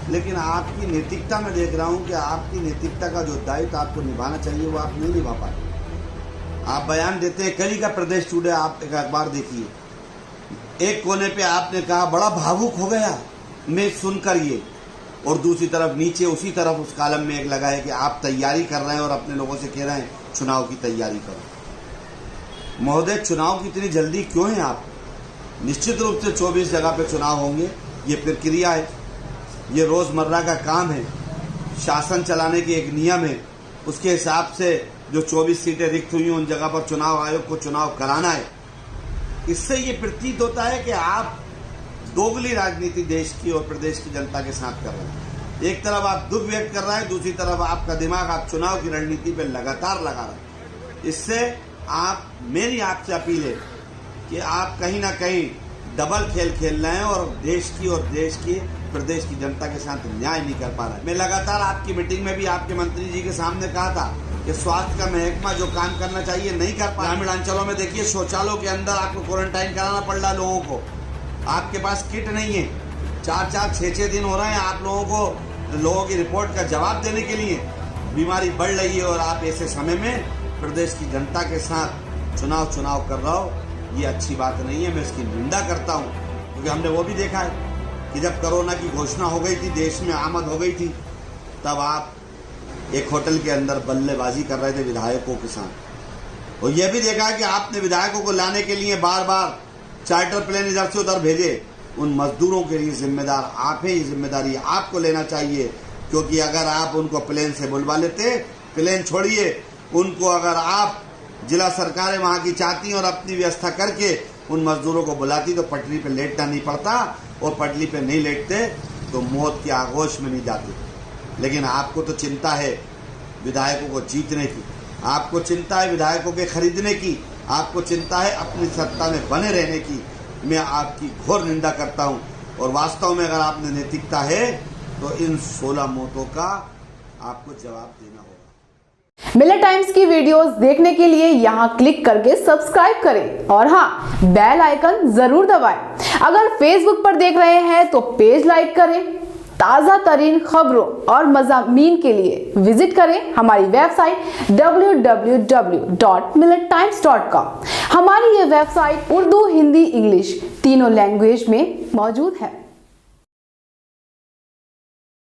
लेकिन आपकी नैतिकता में देख रहा हूँ कि आपकी नैतिकता का जो दायित्व आपको निभाना चाहिए वो आप नहीं निभा पाते। आप बयान देते हैं, कल ही का प्रदेश टुडे आप एक अखबार देखिए, एक कोने पे आपने कहा बड़ा भावुक हो गया मैं सुनकर ये, और दूसरी तरफ नीचे उसी तरफ उस कॉलम में एक लगा है कि आप तैयारी कर रहे हैं और अपने लोगों से कह रहे हैं चुनाव की तैयारी करो। महोदय, चुनाव की इतनी जल्दी क्यों है आप? निश्चित रूप से 24 जगह पे चुनाव होंगे, ये प्रक्रिया है, ये रोजमर्रा का काम है, शासन चलाने की एक नियम है, उसके हिसाब से जो 24 सीटें रिक्त हुई उन जगह पर चुनाव आयोग को चुनाव कराना है। इससे ये प्रतीत होता है कि आप दोगली राजनीति देश की और प्रदेश की जनता के साथ कर रहे हैं। एक तरफ आप दुख व्यक्त कर रहे हैं, दूसरी तरफ आपका दिमाग आप चुनाव की रणनीति पे लगातार लगा रहे हैं। इससे मेरी आपसे अपील है कि आप कहीं ना कहीं डबल खेल खेल रहे हैं और देश की प्रदेश की जनता के साथ न्याय नहीं कर पा रहे हैं। मैं लगातार आपकी मीटिंग में भी आपके मंत्री जी के सामने कहा था कि स्वास्थ्य का महकमा जो काम करना चाहिए नहीं कर पा। ग्रामीण अंचलों में देखिए शौचालयों के अंदर आपको क्वारंटाइन कराना पड़ रहा है लोगों को, आपके पास किट नहीं है, 4-4, 6-6 दिन हो रहे हैं आप लोगों की रिपोर्ट का जवाब देने के लिए। बीमारी बढ़ रही है और आप ऐसे समय में प्रदेश की जनता के साथ चुनाव कर रहा हो, ये अच्छी बात नहीं है। मैं इसकी निंदा करता हूँ, क्योंकि हमने वो भी देखा है कि जब कोरोना की घोषणा हो गई थी, देश में आमद हो गई थी, तब आप एक होटल के अंदर बल्लेबाजी कर रहे थे विधायकों के साथ। और यह भी देखा कि आपने विधायकों को लाने के लिए बार बार चार्टर प्लेन इधर से उधर भेजे। उन मजदूरों के लिए जिम्मेदार आप हैं, ये जिम्मेदारी आपको लेना चाहिए, क्योंकि अगर आप उनको प्लेन से बुलवा लेते, प्लेन छोड़िए, उनको अगर आप जिला सरकारें वहां की चाहती और अपनी व्यवस्था करके उन मजदूरों को बुलाती तो पटरी पे लेटना नहीं पड़ता, और पटरी पे नहीं लेटते तो मौत के आगोश में नहीं जाते। लेकिन आपको तो चिंता है विधायकों को जीतने की, आपको चिंता है विधायकों के खरीदने की, आपको चिंता है अपनी सत्ता में बने रहने की। मैं आपकी घोर निंदा करता हूं, और वास्तव में अगर आपने नैतिकता है तो इन 16 मौतों का आपको जवाब देना होगा। मिलर टाइम्स की वीडियोस देखने के लिए यहां क्लिक करके सब्सक्राइब करें और हाँ, बेल आइकन जरूर दबाएं। अगर फेसबुक पर देख रहे हैं तो पेज लाइक करें। ताजा तरीन खबरों और मज़ामीन के लिए विजिट करें हमारी वेबसाइट www.millertimes.com। हमारी ये वेबसाइट उर्दू, हिंदी, इंग्लिश तीनों लैंग्वेज में मौजूद है।